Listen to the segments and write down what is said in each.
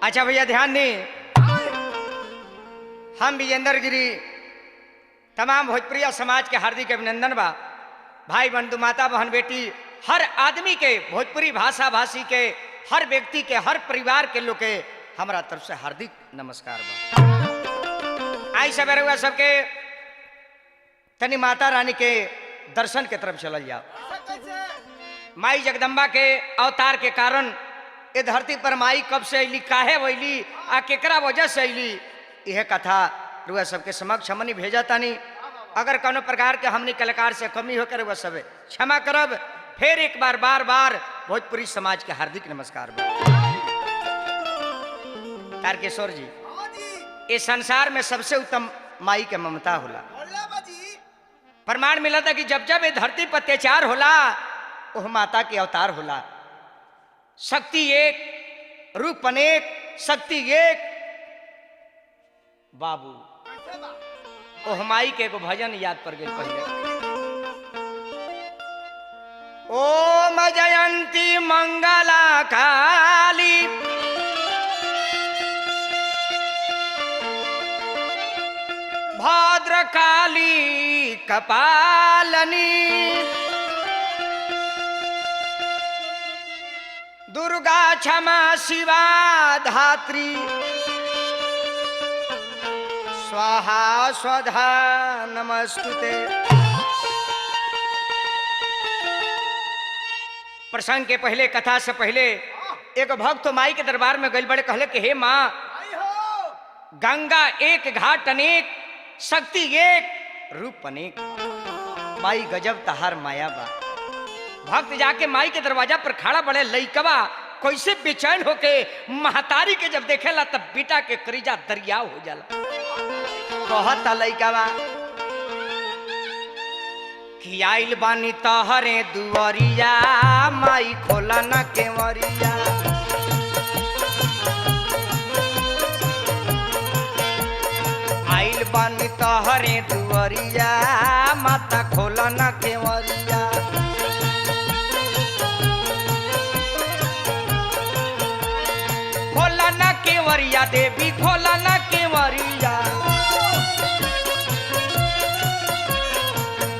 अच्छा भैया ध्यान दें, हम विजेंद्र गिरी तमाम भोजपुरिया समाज के हार्दिक अभिनंदन बा। भाई बंधु माता बहन बेटी हर आदमी के, भोजपुरी भाषा भाषी के, हर व्यक्ति के, हर परिवार के लोग के हमारा तरफ से हार्दिक नमस्कार बा। आई सवेरे हुआ सबके तनी माता रानी के दर्शन के तरफ चल जाओ। माई जगदम्बा के अवतार के कारण ये धरती पर माई कब से अली, काहे वैली, आ केकरा वजह से अली, यह कथा रुआ सबके समक्ष हमनी भेजा तानी। अगर कोनो प्रकार के हमनी कलाकार से कमी होकर वह सब क्षमा करब। फिर एक बार बार बार भोजपुरी समाज के हार्दिक नमस्कार। तारकेश्वर जी, इस संसार में सबसे उत्तम माई के ममता होला। प्रमाण मिला था कि जब जब ये धरती पर अत्याचार होला वह माता के अवतार होला। शक्ति एक, रूप अनेक, शक्ति एक। बाबू ओह माई के एगो भजन याद पड़ गई पहले। ओम जयंती मंगला काली भद्रकाली कपालनी दुर्गा क्षमा शिवा धात्री स्वाहा स्वधा नमस्तुते। प्रसंग के पहले, कथा से पहले एक भक्त माई के दरबार में गइल बड़े, कहले कि हे माँ, गंगा एक घाट अनेक, शक्ति एक, रूप अनेक, माई गजब तहार माया बा। भक्त जाके माई के दरवाजा पर खड़ा बड़े, लइकवा कैसे बेचैन होके महतारी के जब देखेला तब बेटा के करीजा दरिया हो जाला। कहता लइकवा कि आइल बानी तहरे दुआरिया, माई खोला न केवरिया। आइल बानी तहरे दुआरिया, माता खोला न केवरिया। खोला न केवरिया देवी, खोला न केवरिया।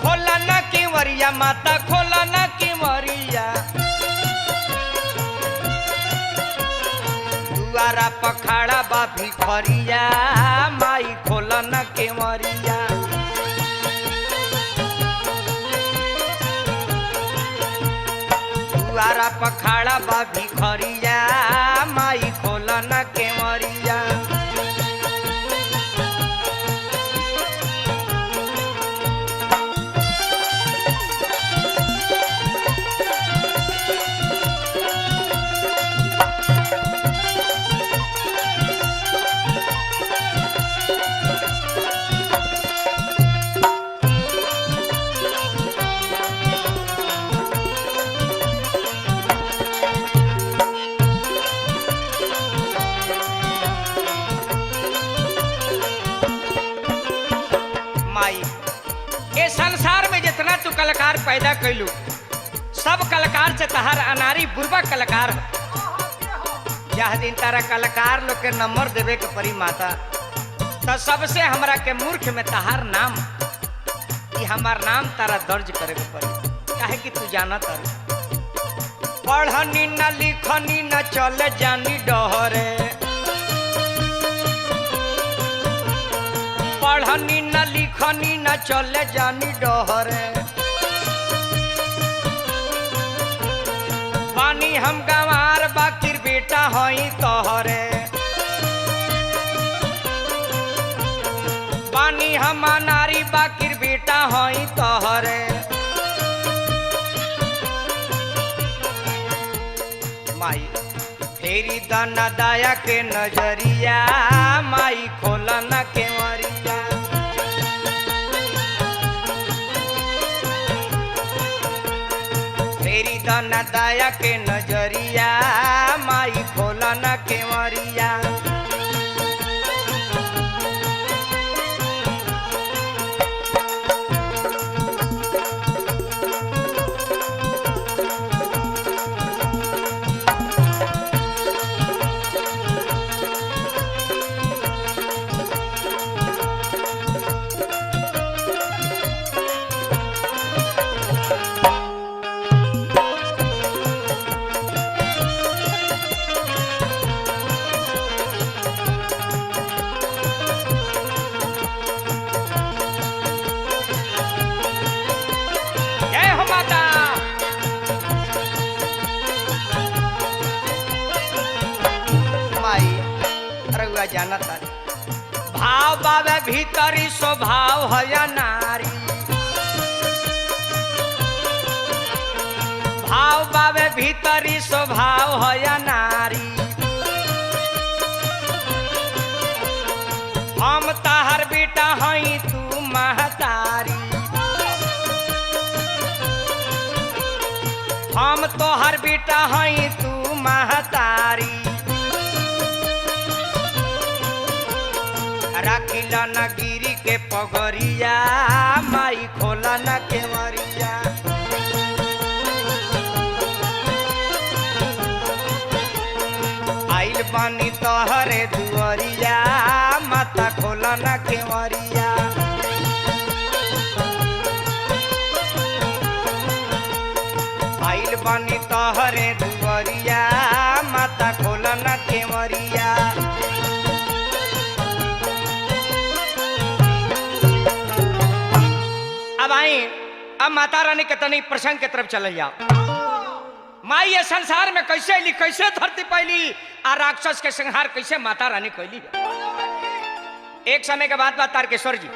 खोला न केवरिया माता, खोला न केवरिया। दुआरा पखाड़ा बा भिखरिया, माई खोला न केवरिया। दुआरा पखाड़ा बा भिखरिया, माई खोला न केवरिया। संसार में जितना तू कलाकार पैदा कैलू, सब कलाकार से तहार अनारी बुरबा कलाकार। यह दिन तारा कलाकार लोग के नंबर देवे के परी माता, तो सबसे हमरा के मूर्ख में तहार नाम, कि हमार नाम तारा दर्ज करे के परी। काहे कि तू जाना तारू पढ़नी न लिखनी न चल जानी डहरे। पढ़नी न लिखनी न चले जानी डहरे बानी हम गंवार बाकिर बेटा हई तोहरे बानी हम नारी बाकिर बेटा हई तोहरे माई फेरी दाना दाया के नजरिया माई खोला न केवरिया फेरी दाना दाया के नजरिया माई खोला न केवरिया जानता भाव बाबे भीतरी स्वभाव है नारी भाव बाबे भीतरी स्वभाव है नारी हम ताहर बेटा हई तू महतारी हम तोहर बेटा हई तू महतारी राखिला न गिरी के पगरिया माई खोला न केवरिया आइल बानी तोहरे दुआरिया माता खोला न केवरिया आइल बानी तोहरे दुआरिया माता खोला न केवरिया अब आई अब माता रानी के तनी प्रसंग के तरफ चल जाओ माई ये संसार में कैसे ली कैसे धरती पैली आ राक्षस के संहार कैसे माता रानी कैली एक समय के बाद तारकेश्वर जी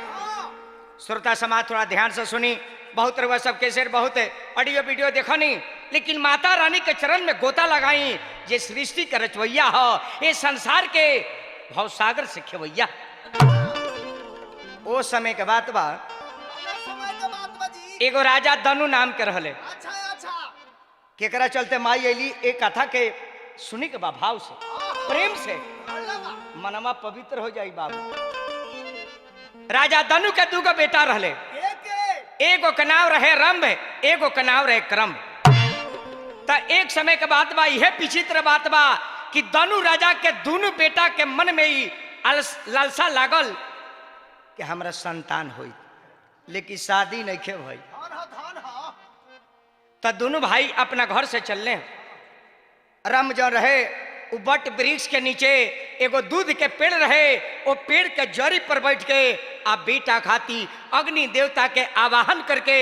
श्रोता समाज थोड़ा ध्यान से सुनी बहुत रहुआ सब कैसे बहुत ऑडियो वीडियो देखो नहीं लेकिन माता रानी के चरण में गोता लगाई ये सृष्टि का रचवैया हो ये संसार के भवसागर से खेवैया वो समय के बात बा एगो राजा दनु नाम के रहले अच्छा अच्छा केकरा चलते माई अली एक कथा के सुनी के भाव से प्रेम से मनवा पवित्र हो जाई बाबू राजा दनु के दूगो बेटा रहले एगो के नाम रहे रंभ एगो के नाम रहे क्रम त एक समय के बात बा यह विचित्र बात बा कि दनु राजा के दोनों बेटा के मन में ही लालसा लागल कि हमरा संतान होई लेकिन शादी नहीं खे भाई तो दोनों भाई अपना घर से चलने रम जो रहे वो बट वृक्ष के नीचे एगो दूध के पेड़ रहे वो पेड़ के जड़ी पर बैठ के आप बेटा खाती अग्नि देवता के आवाहन करके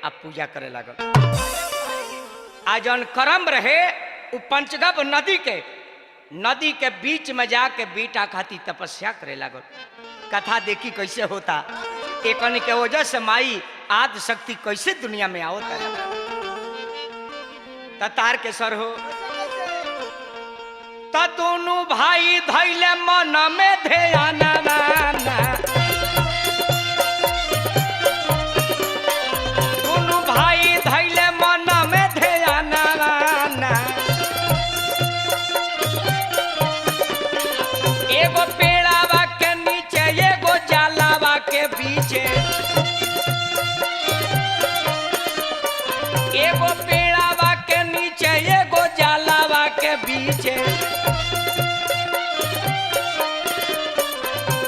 आप पूजा करे लगल आज जौन करम रहे वो पंचगव नदी के बीच में जाके बेटा खाती तपस्या करे लगल कथा देखी कैसे होता एक के वजह से माई आदि शक्ति कैसे दुनिया में आओ तार के सर हो त दोनों भाई धैले मन में ध्यान दोनों भाई धैले मन में ध्यान एगो पेड़ावा के नीचे एगो जालावा के पीछे एगो पेड़ावा के नीचे एगो जालावा के पीछे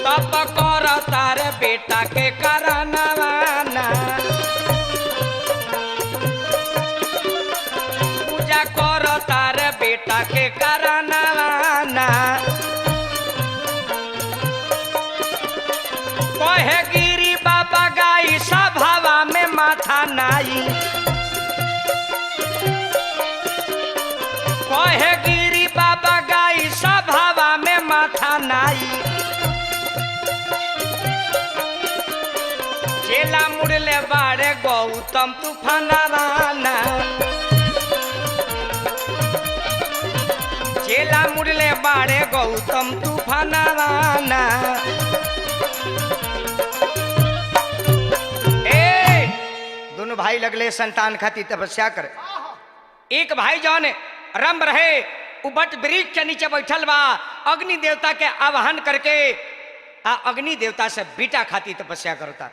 तब कर तारे बेटा के करनवाना पूजा कर तारे बेटा के करनवाना कहे गिरी बाबा गाई सभावा में माथा नाई कहे गिरी बाबा गाई सभावा में माथा नाई चेला मुड़ले बाड़े गौतम तूफाना चेला मुड़ले बाड़े गौतम तूफाना दोनों भाई लगले संतान खातिर तपस्या करे। एक भाई जौन रंभ रहे उबट वृक्ष के नीचे बैठल बा अग्नि देवता के आवाहन करके अग्नि देवता से बेटा खातिर तपस्या करता।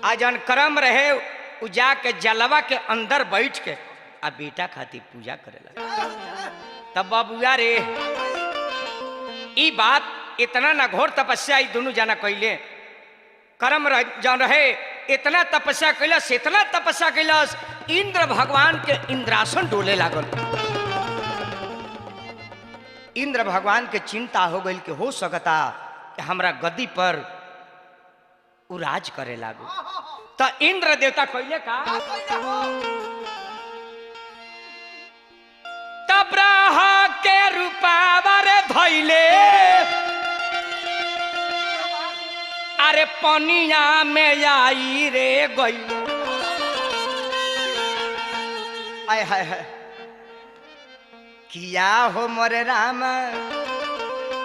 आ जौन कर्म रहे उ जाके जलवा के अंदर बैठ के आ बेटा खातिर पूजा करेला। तब बाबूया रे ई बात इतना ना घोर तपस्या ई दोनों जना कैले कर्म जौन रहे इतना तपस्या कैलस इंद्र भगवान के इंद्रासन डोले लागल। इंद्र भगवान के चिंता हो गई कि हो सकता कि हमरा गद्दी पर उराज करे लागो। तो इंद्र देवता कैले का तब्राह के रूपावर धैले अरे पनिया में आई रे गई आय हाय हाय किया हो मोरे राम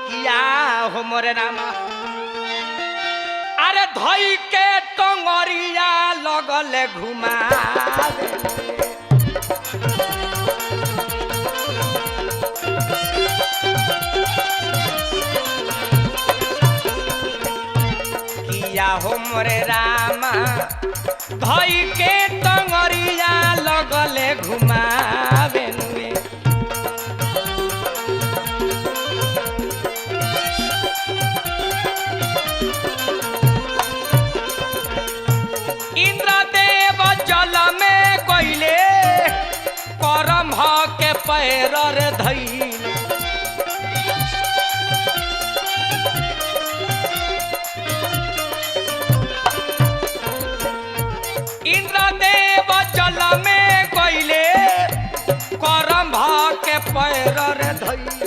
किया हो मोरे राम अरे धई के टंगरिया लगल घुमा किया हो मोरे रामा धई के टंगरिया लगल घुमावे इंद्रदेव जल में गईले करम के पैर धैले इंद्रदेव जल में गईले करम के पैर धैले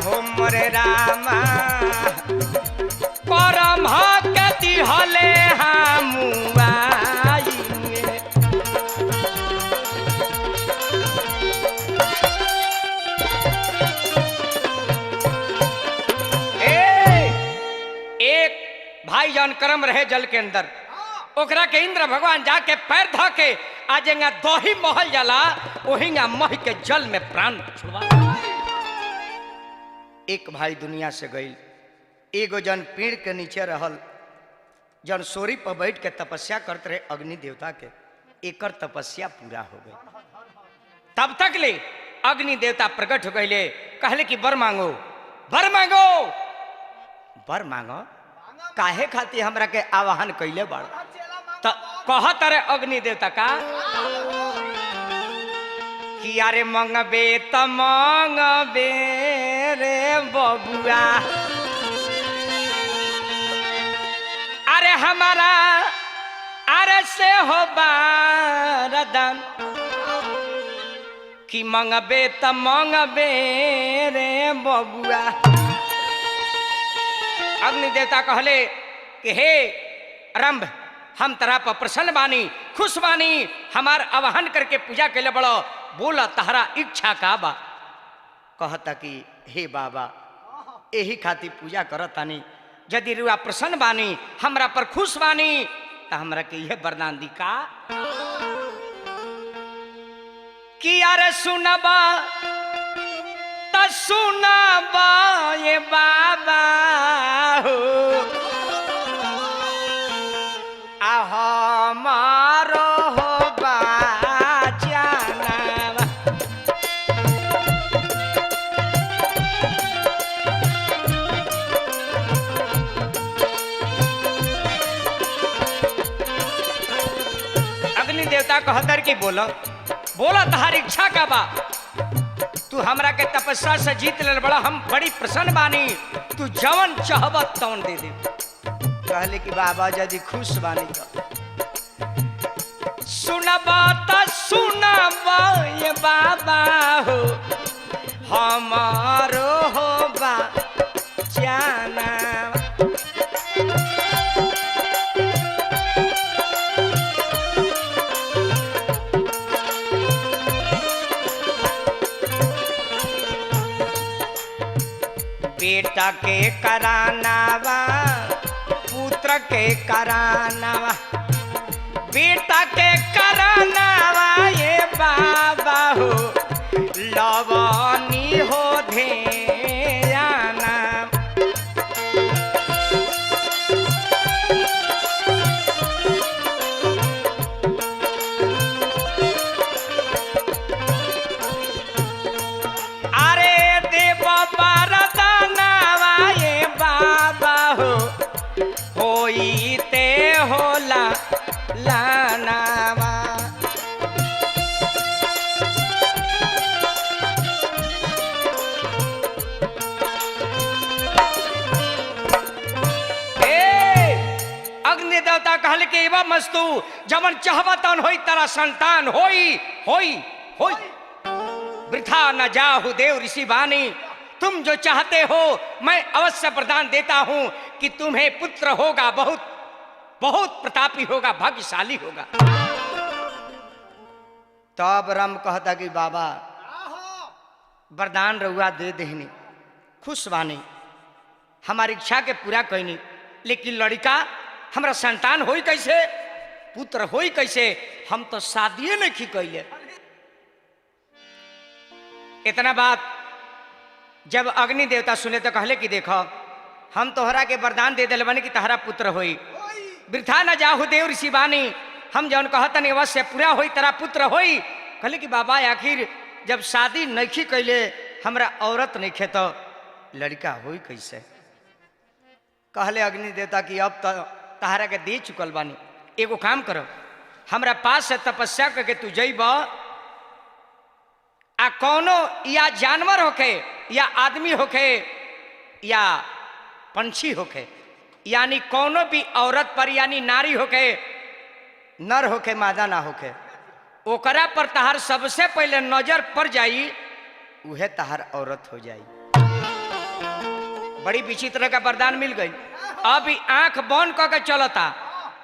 हो मोरे रामा करम कति हले हामुआइए एक भाई जान कर्म रहे जल के अंदर ओकरा के इंद्र भगवान जाके पैर ध के आजेंगा दही महल जला ओहिंगा मह के जल में प्राण छुड़वा। एक भाई दुनिया से गई एगो जन पेड़ के नीचे रहल जन सोरी पर बैठ के तपस्या करते रहे अग्नि देवता के एकर तपस्या पूरा हो गई। तब तक ले अग्नि देवता प्रकट हो गए कहले कि वर मांगो वर मांगो वर मांगो काहे खातिर हमरा के आवाहन कैले बड़ तो कहत रहे अग्नि देवता का कि अरे मंगबे त मंगबे रे बबुआ अरे हमारा अरे से हो बारदान कि मंगबे त मंगबे रे बबुआ। अग्नि देवता कहले कि हे रंभ हम तरह पर प्रसन्न बानी खुश बानी हमार आवाहन करके पूजा कैले बड़ो बोला तहरा इच्छा का बा। कहता कि हे बाबा यही खातिर पूजा करतानी यदि रुआ प्रसन्न बानी हमरा पर खुश बानी तो हमरा के यह वरदान दी का कि अरे सुनबा त सुनबा ये बाबा हो हमारो हो बाजाना। अग्नि देवता कहतर कि बोलो बोला तहार इच्छा का बा। तू हमरा के तपस्या से जीत ले बड़ा, हम बड़ी प्रसन्न बानी, तू जवन चाहबत तवन दे दे। कहले कि बाबा यदि खुश बानी तो सुनबा त सुनबा ये बाबा हो हमारो हो बा जाना। बेटा के करानावा पुत्र के करानावा, बेटा के करानावा ये बाबा हो लवनी हो ध्याना। अरे देव बरदानावा ये बाबा हो होई ते होला लानावा। अग्नि देवता कहल के एवं मस्तु जमन चाहबा तन होई तारा संतान होई होई होई। वृथा न जाहु देव ऋषि बानी, तुम जो चाहते हो मैं अवश्य प्रदान देता हूं कि तुम्हें पुत्र होगा, बहुत बहुत प्रतापी होगा, भाग्यशाली होगा। तब राम कहता कि बाबा वरदान रहुआ दे देहनी, खुश बानी, हमारी इच्छा के पूरा कहनी, लेकिन लड़का हमरा संतान होई कैसे, पुत्र होई कैसे, हम तो शादिये नहीं कैले। इतना बात जब अग्नि देवता सुने तो कहले कि देखो हम तोहरा के वरदान दे दिल बनी कि तहरा पुत्र होई। वृथा न जाहु देव ऋषि बानी, हम जौन कहतन अवश्य पूरा होई, तेरा पुत्र होई। कहले कि बाबा आखिर जब शादी नहीं कैले, हमरा औरत नहीं खे तो लड़का होई कैसे। कहले अग्नि देवता कि अब तो तहरा के दे चुकल बानी, एगो काम करो, हमरा पास से तपस्या करके तू जइब आ कौनो या जानवर होके या आदमी होके या पंछी होके, यानी कौनो भी औरत पर यानी नारी होके, नर होके मादा ना होके, ओकरा पर तहार सबसे पहले नजर पड़ जाई, उहे तहार औरत हो जाई। बड़ी विचित्र का वरदान मिल गई। अभी आंख बंद करके चलता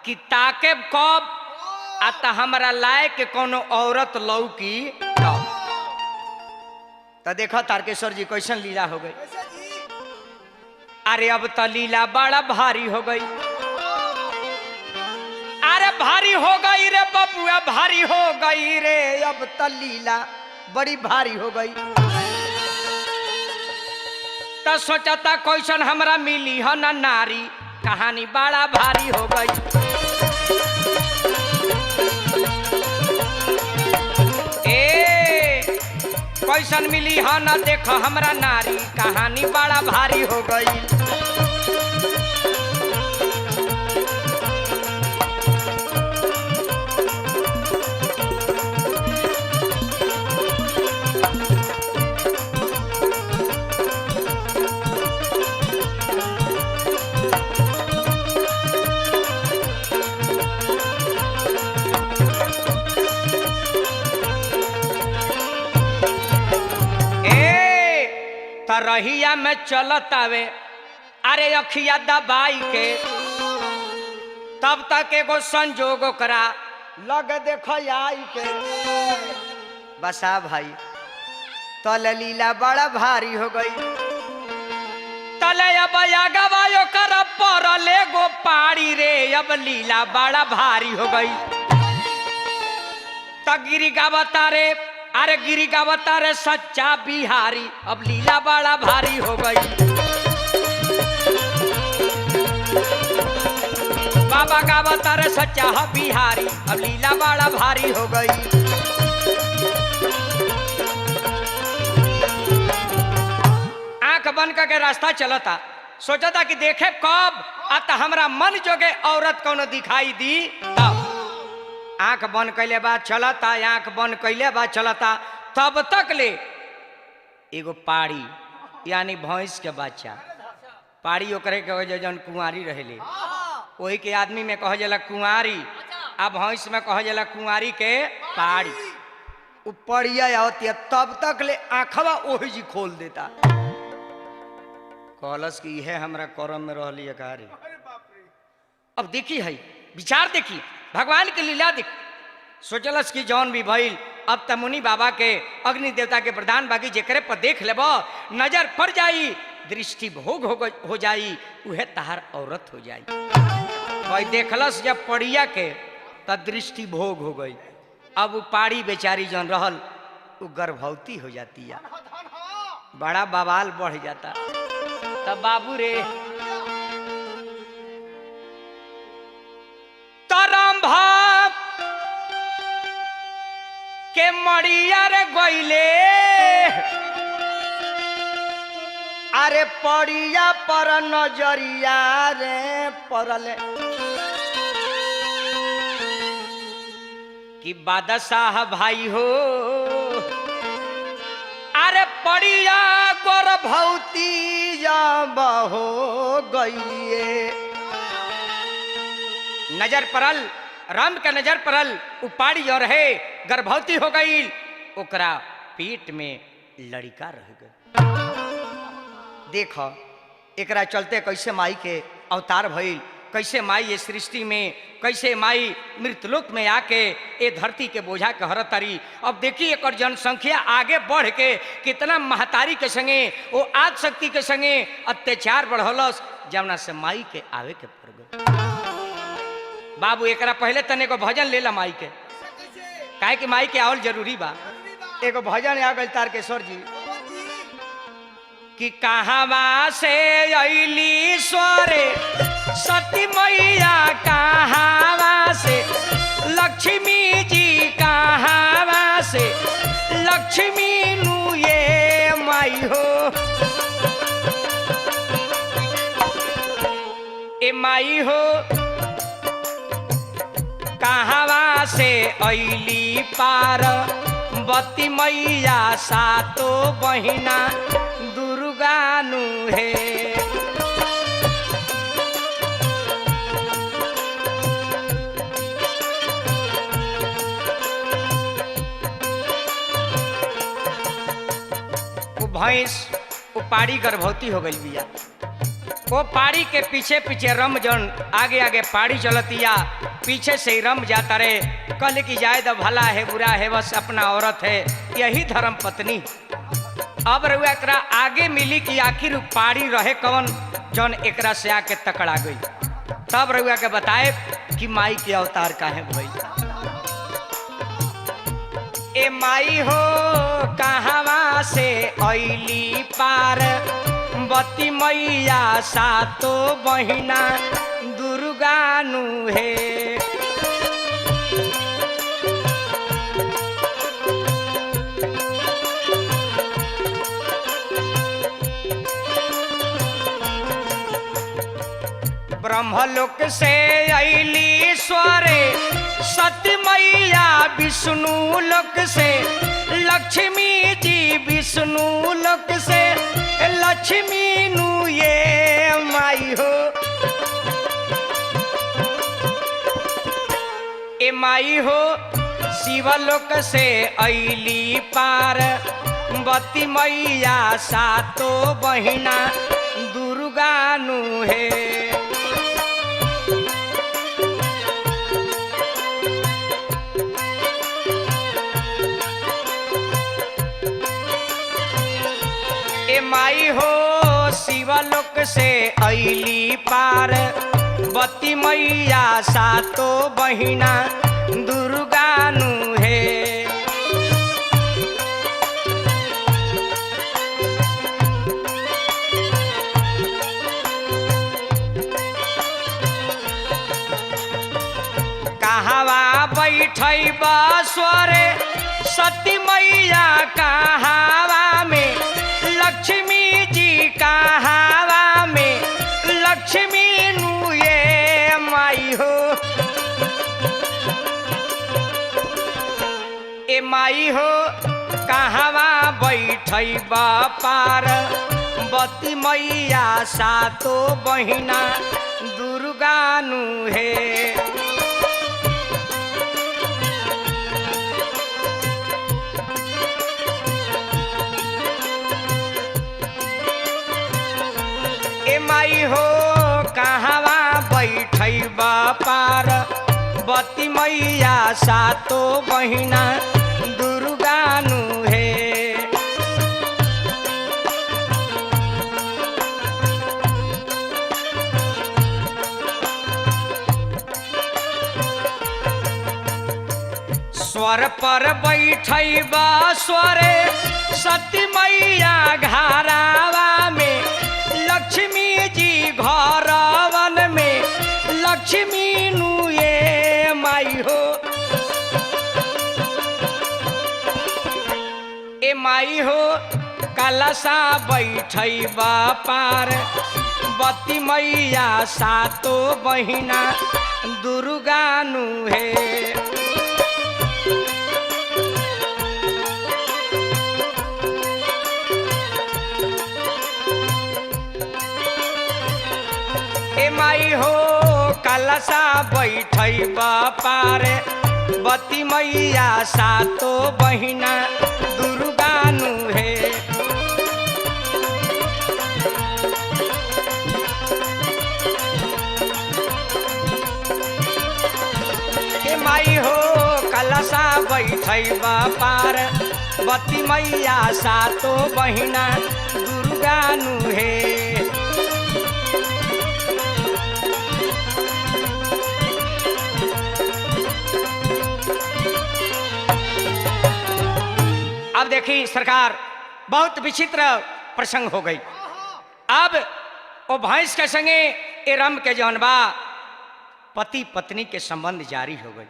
कि ताके कब आता हमारा लायक के कोनो औरत लौकी तब। तो देखो तारकेश्वर जी कैसन लीला हो गई। अरे अब तो लीला बड़ा भारी हो गई, अरे भारी हो गई रे बबुआ, भारी हो गई रे, अब तो लीला बड़ी भारी हो गई। तो सोचता कैसन हमरा मिली हो ना नारी, कहानी बड़ा भारी हो गई। कैसन मिली हो ना देखो हमरा नारी, कहानी बड़ा भारी हो गई। रहिया में चलत आवे, अरे अखिया दबाई के, तब तक एगो संजोग करा लग देखो आई के। बसा भाई तले लीला बड़ा भारी हो गई, तले अब गवायो कर परले गो पाड़ी रे, अब लीला बड़ा भारी हो गई। तगिरी गावता रे, अरे गिरी गावता रे सच्चा बिहारी, अब लीला बड़ा भारी हो गई। बाबा गावता रे सच्चा बिहारी, अब लीला बड़ा भारी हो गई। आंख बंद करके रास्ता चलता, सोचता कि देखे कब आता हमरा मन जोगे औरत कोनो दिखाई दी तब। आंख बंद कैले बा चलता, आंख बंद कैले बा चलता, तब तक ले एगो पाड़ी यानी भैंस के बच्चा, पाड़ी ओकरे के वजह जौन कुंवारी रहेले वही के आदमी में कह जाला कुंवारी, आ भैंस में कह जाला कुंवारी के पाड़ी। उ पड़िया आवती तब तक ले आंखवा ओही जी खोल देता, कहलस कि यह हमरा करम में रहली रे। अब देखी है विचार, देखी भगवान के लीला देख, सोचलस कि जौन भी भइल अब त मुनि बाबा के अग्नि देवता के प्रधान बाकी जेकरे पर देख लेब नजर पड़ जाई, दृष्टि भोग हो जाई, उहे तहार औरत हो जाई। भाई देखलस जब पड़िया के त दृष्टि भोग हो गई। अब वो पाड़ी बेचारी जौन रहल वो गर्भवती हो जाती है, बड़ा बवाल बढ़ जाता। तब बाबू रे तरम भाव के मड़िया रे गईले, अरे पड़िया पर नजरिया रे परले कि बादशाह भाई हो, अरे पड़िया गर्भवती जब हो गईले। नजर परल, राम का नजर परल, उपाड़ी और है गर्भवती हो गई, ओकरा पेट में लड़का रह गई। देखो एकरा चलते कैसे माई के अवतार भइल, कैसे माई ये सृष्टि में, कैसे माई मृतलोक में आके ये धरती के बोझा के हर तारी। अब देखिए एक जनसंख्या आगे बढ़ के कितना महतारी के संगे वो आज शक्ति के संगे अत्याचार बढ़लस, जमुना से माई के आवे के पड़ गए। बाबू एकरा पहले तने को भजन ले ला माई के, काहे कि माई के आवल जरूरी बा। एगो भजन आ गई तारकेश्वर जी कि कहावा से अइली स्वरे सती मैया, कहावा से लक्ष्मी जी, कहावा से लक्ष्मी नु ये माई हो, ए माई हो कहावा से अइली पार बती मैया, सातो बहिना दुर्गा नु है। वो भैंस वो पाड़ी गर्भवती हो गई बिया, वो पाड़ी के पीछे पीछे रम जन आगे आगे पाड़ी चलतिया, पीछे से ही रम जाता रे। कल की जाए तो भला है बुरा है बस अपना औरत है, यही धर्म पत्नी। अब रउआ एकरा आगे मिली कि आखिर पाड़ी रहे कौन जौन एकरा से आके तकड़ा गई, तब रउआ के बताए कि माई के अवतार काहे भई। ए माई हो कहावा से अइली पार बती मैया, सातो बहिना दुर्गा नु है। ब्रह्मलोक से अइली स्वरे सती मैया, विष्णु लोक से लक्ष्मी जी, विष्णु लोक से लक्ष्मी नु ये माई हो, ए माई हो शिवलोक से अइली पार बती मैया, सातो बहिना दुर्गा नु है। माई हो शिवलोक से अइली पार बती मैया, सातो बहिना दुर्गा नु है। कहावा बैठई बस्वरे सती मैया, कहावा में लक्ष्मी जी, कहावा में लक्ष्मी नु ये माई हो, ए माई हो कहवा बैठई बापार बती मैया सातो बहिना दुर्गानु हे। ए माई हो कहवा बैठई बापार बती मैया सातो बहिना दुर्गानु हे। स्वर पर बैठई बा स्वरे सती मैया घरावा में लक्ष्मी जी घरवन में लक्ष्मी नुए माई हो। ए माई हो कलशा बैठई बापार बती मैया सातो बहिना दुर्गानु हे। ए माई हो कलशा बैठई बापार बती मैया सातो बहिना दुर्गानु हे। ए माई हो कलशा बैठई बापार बती मैया सातो बहिना दुर्गानु हे। अब देखी सरकार बहुत विचित्र प्रसंग हो गई। अब वो भैंस के संगे ए रम के जौन बा पति पत्नी के संबंध जारी हो गई।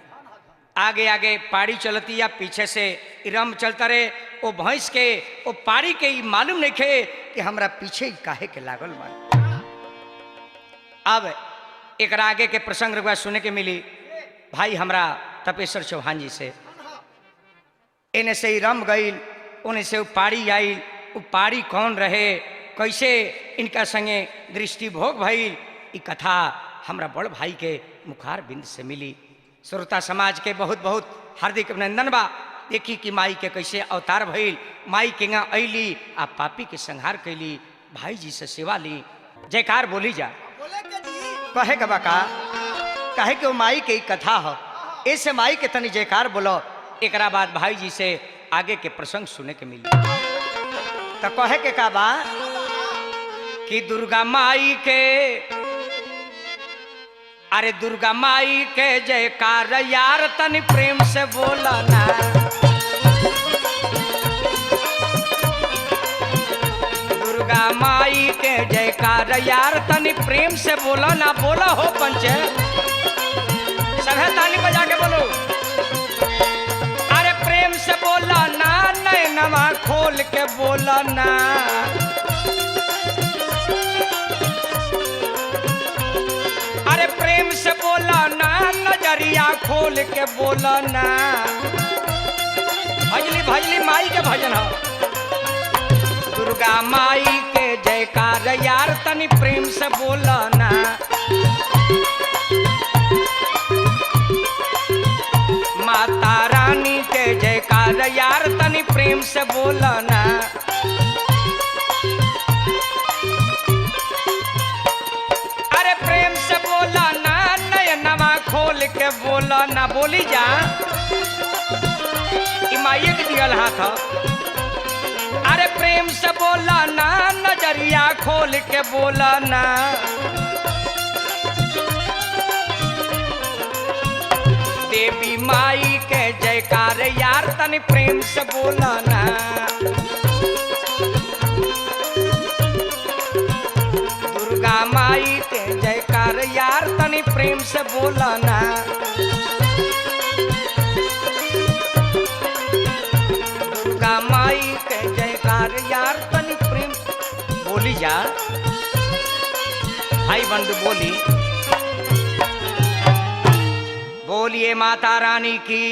आगे आगे पाड़ी चलती या पीछे से रम चलता रहे। वो भैंस के वो पाड़ी के मालूम नहीं खे कि हमरा पीछे काहे के लागल बा। अब एक आगे के प्रसंग रुआ सुने के मिली भाई हमरा तपेश्वर चौहान जी से। इन्हें से ही रम गई उन्हें से पाड़ी आई। वो पाड़ी कौन रहे कैसे इनका संगे दृष्टि भोग भई ई कथा हमरा बड़ भाई के मुखार बिंद से मिली। श्रोता समाज के बहुत बहुत हार्दिक अभिनंदन बा। देखी कि माई के कैसे अवतार भइल। माई के यहाँ अली आ पापी के संहार कैली। भाई जी से सेवा ली। जयकार बोली जा कहे के बका कहे के माई के कथा हो ऐसे माई के तनी जयकार बोलो। एक बाद भाई जी से आगे के प्रसंग सुने के मिली। तो कहे के का बा कि दुर्गा माई के अरे दुर्गा माई के जयकार यार तनी प्रेम से बोला ना। दुर्गा माई के जयकार यार तनी प्रेम से बोला ना। बोला हो पंच सभे ताली बजा के बोलो। अरे प्रेम से बोला ना नैनवा खोल के बोला ना। अरे प्रेम से बोला ना नजरिया खोल के बोला ना। भजली भजली माई के भजन हो। दुर्गा माई के जयकार यार तनी प्रेम से बोला ना। माता रानी के जयकार यार तनी प्रेम से बोला ना। अरे प्रेम से बोला ना नयनवा खोल के बोला ना। बोली जा माइये के दियल हाथ। अरे प्रेम से बोला ना नजरिया खोल के बोला ना। देवी माई के जयकार यार तनी प्रेम से बोला ना। दुर्गा माई के जयकार यार तनी प्रेम से बोला ना। दुर्गा माई के जयकार यार तनी प्रेम बोली जा। भाई बंधु बोली बोलिए माता रानी की।